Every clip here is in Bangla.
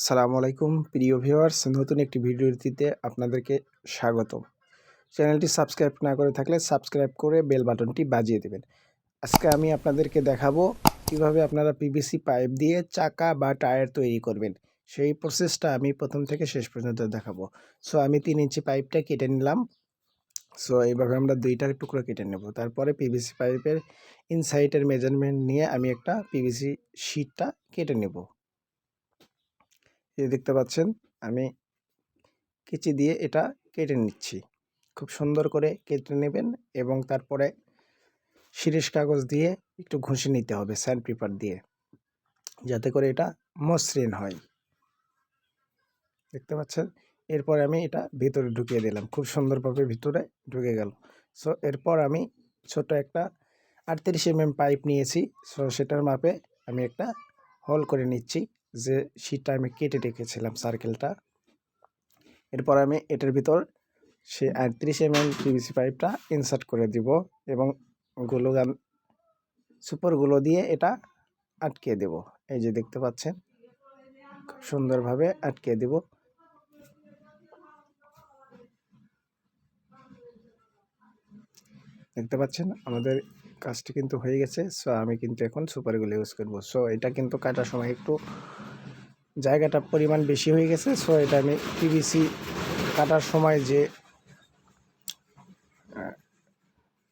আসসালামু আলাইকুম প্রিয় ভিউয়ার্স, নতুন একটি ভিডিওতে আপনাদেরকে স্বাগতম। চ্যানেলটি সাবস্ক্রাইব না করে থাকলে সাবস্ক্রাইব করে বেল বাটনটি বাজিয়ে দেবেন। আজকে আমি আপনাদেরকে দেখাবো কিভাবে আপনারা পিভিসি পাইপ দিয়ে চাকা বা টায়ার তৈরি করবেন। সেই প্রসেসটা আমি প্রথম থেকে শেষ পর্যন্ত দেখাবো। সো আমি 3 ইঞ্চি পাইপটা কেটে নিলাম। সো এইভাবে আমরা 2টা টুকরো কেটে নেব। তারপরে পিভিসি পাইপের ইনসাইডের মেজারমেন্ট নিয়ে আমি একটা পিভিসি শিটটা কেটে নেব। এই দেখতে পাচ্ছেন আমি কেচি দিয়ে এটা কেটে নিচ্ছি। খুব সুন্দর করে কেটে নেবেন এবং তারপরে শিরিষ কাগজ দিয়ে একটু ঘষে নিতে হবে স্যান্ড পেপার দিয়ে, যাতে করে এটা মসৃণ হয়। দেখতে পাচ্ছেন, এরপরে আমি এটা ভিতরে ঢুকিয়ে দিলাম, খুব সুন্দরভাবে ভিতরে ঢুকে গেল। সো এরপর আমি ছোট একটা 38 mm পাইপ নিয়েছি। সো সেটার মাপে আমি একটা হোল করে নিচ্ছি, যে শিটটা আমি কেটে রেখেছিলাম সার্কেলটা। এরপর আমি এটার ভিতর সে 38 mm পিভিসি পাইপটা ইনসার্ট করে দিব এবং গ্লুগান সুপারগুলো দিয়ে এটা আটকে দেব। এই যে দেখতে পাচ্ছেন, খুব সুন্দরভাবে আটকে দেব। দেখতে পাচ্ছেন আমাদের কাজটি কিন্তু হয়ে গেছে। সো আমি কিন্তু এখন সুপারগুলো ইউজ করব। সো এটা কিন্তু কাটার সময় একটু জায়গাটা পরিমাণ বেশি হয়ে গেছে। সো এটা আমি পিভিসি কাটার সময় যে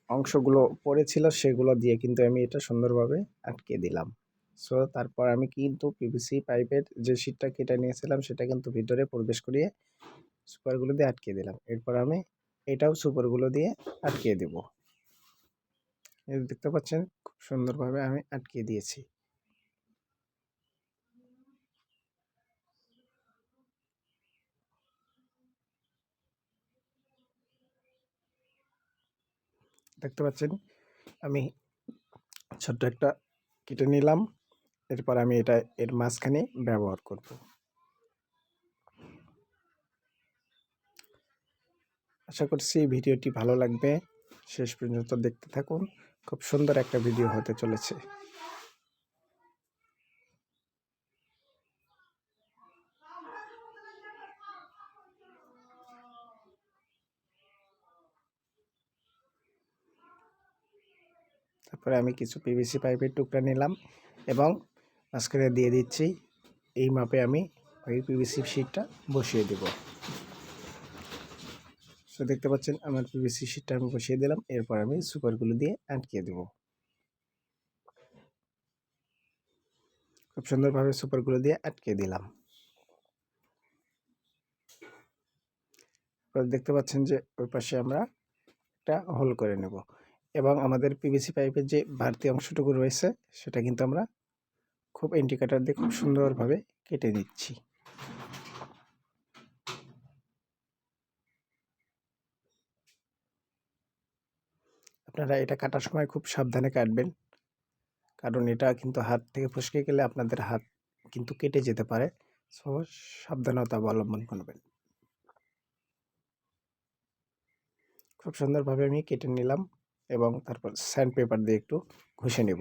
অংশগুলো পড়েছিল সেগুলো দিয়ে কিন্তু আমি এটা সুন্দরভাবে আটকে দিলাম। সো তারপর আমি কিন্তু পিভিসি পাইপের যে শিটটা কেটে নিয়েছিলাম সেটা কিন্তু ভিতরে প্রবেশ করিয়ে সুপারগুলো দিয়ে আটকে দিলাম। এরপর আমি এটাও সুপারগুলো দিয়ে আটকে দেব। এই দেখতে পাচ্ছেন, খুব সুন্দরভাবে আমি আটকে দিয়েছি। দেখতে পাচ্ছেন আমি ছোট্ট একটা কেটে নিলাম। এরপর আমি এটা এর মাঝখানে ব্যবহার করব। আশা করছি ভিডিওটি ভালো লাগবে, শেষ পর্যন্ত দেখতে থাকুন। খুব সুন্দর একটা ভিডিও হতে চলেছে। তারপরে আমি কিছু পিভিসি পাইপের টুকরা নিলাম এবং মাঝখানে দিয়ে দিচ্ছি। এই মাপে আমি ওই পিভিসি শিটটা বসিয়ে দেব। সো দেখতে পাচ্ছেন আমার পিভিসি শিটটা আমি বসিয়ে দিলাম। এরপর আমি সুপারগুলো দিয়ে আটকে দেব। খুব সুন্দরভাবে সুপারগুলো দিয়ে আটকে দিলাম। দেখতে পাচ্ছেন যে ওই পাশে আমরা একটা হোল করে নেব এবং আমাদের পিভিসি পাইপের যে বাড়তি অংশটুকু রয়েছে সেটা কিন্তু আমরা খুব ইন্ডিকেটর দিয়ে খুব সুন্দরভাবে কেটে দিচ্ছি। আপনারা এটা কাটার সময় খুব সাবধানে কাটবেন, কারণ এটা কিন্তু হাত থেকে ফসকে গেলে আপনাদের হাত কিন্তু কেটে যেতে পারে। সো সাবধানতা অবলম্বন করবেন। খুব সুন্দরভাবে আমি কেটে নিলাম এবং তারপর স্যান্ড পেপার দিয়ে একটু ঘষে নেব,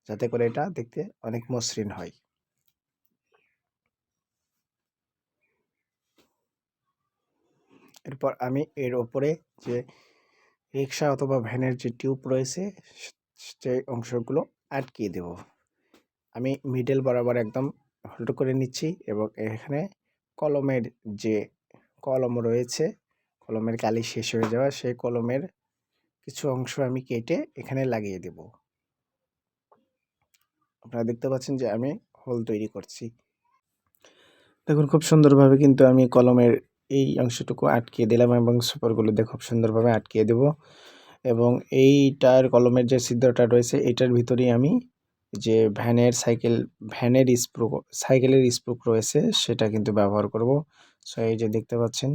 যাতে করে এটা দেখতে অনেক মসৃণ হয়। এরপর আমি এর ওপরে যে রিক্সা অথবা ভ্যানের যে টিউব রয়েছে সেই অংশগুলো আটকিয়ে দেব। আমি মিডল বরাবর একদম হোল্ড করে নিচ্ছি এবং এখানে কলমের যে কলম রয়েছে, কলমের কালি শেষ হয়ে যাওয়া সেই কলমের কিছু অংশ আমি কেটে এখানে লাগিয়ে দেব। আপনারা দেখতে পাচ্ছেন যে আমি হোল তৈরি করছি। দেখুন খুব সুন্দরভাবে কিন্তু আমি কলমের এই অংশটুকু আটকিয়ে দিলাম এবং সুপারগুলো দিয়ে খুব সুন্দরভাবে আটকিয়ে দেব। এবং এইটার কলমের যে ছিদ্রটা রয়েছে এটার ভিতরেই আমি যে সাইকেলের স্প্রু রয়েছে সেটা কিন্তু ব্যবহার করব। সো এই যে দেখতে পাচ্ছেন,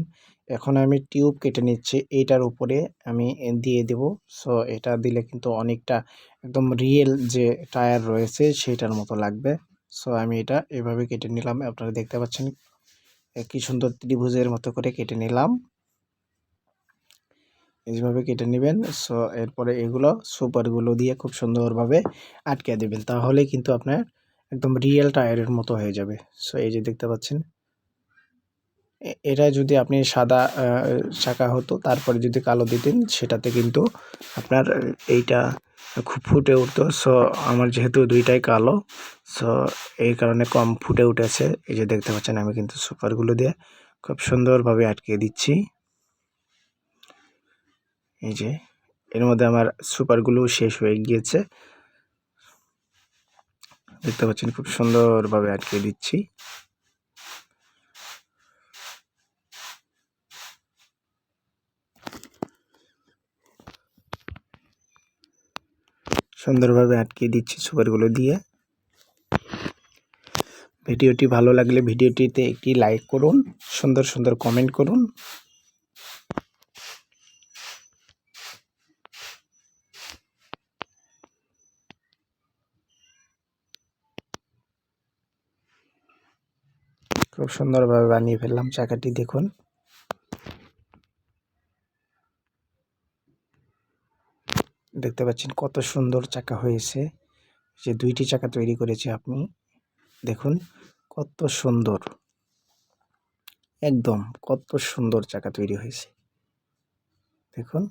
এখন আমি টিউব কেটে নিচ্ছি, এইটার উপরে আমি দিয়ে দেব। সো এটা দিলে কিন্তু অনেকটা একদম রিয়েল যে টায়ার রয়েছে সেটার মতো লাগবে। সো আমি এটা এভাবে কেটে নিলাম। আপনারা দেখতে পাচ্ছেন কি সুন্দর ত্রিভুজের মতো করে কেটে নিলাম। এইভাবে কেটে নেবেন। সো এরপরে এগুলো সুপারগুলো দিয়ে খুব সুন্দরভাবে আটকে দেবেন, তাহলে কিন্তু আপনার একদম রিয়েল টায়ারের মতো হয়ে যাবে। সো এই যে দেখতে পাচ্ছেন এটা যদি আপনি সাদা চাকা হতো তারপরে যদি কালো দিতেন সেটাতে কিন্তু আপনার এইটা খুব ফুটে উঠতো। সো আমার যেহেতু দুইটাই কালো, সো এই কারণে কম ফুটে উঠেছে। এই যে দেখতে পাচ্ছেন আমি কিন্তু সুপারগুলো দিয়ে খুব সুন্দরভাবে আটকে দিচ্ছি। এই যে এর মধ্যে আমার সুপারগুলো শেষ হয়ে গিয়েছে, দেখতে পাচ্ছেন খুব সুন্দরভাবে আটকে দিচ্ছি। সুন্দরভাবে আটকে দিচ্ছি সুপারগুলো দিয়ে। ভিডিওটি ভালো লাগলে ভিডিওটিতে একটি লাইক করুন, সুন্দর সুন্দর কমেন্ট করুন। খুব সুন্দরভাবে বানিয়ে ফেললাম চাকাটি, দেখুন। দেখতে পাচ্ছেন কত সুন্দর চাকা হয়েছে। যে দুইটি চাকা তৈরি করেছি আপনি দেখুন কত সুন্দর, একদম কত সুন্দর চাকা তৈরি হয়েছে দেখুন।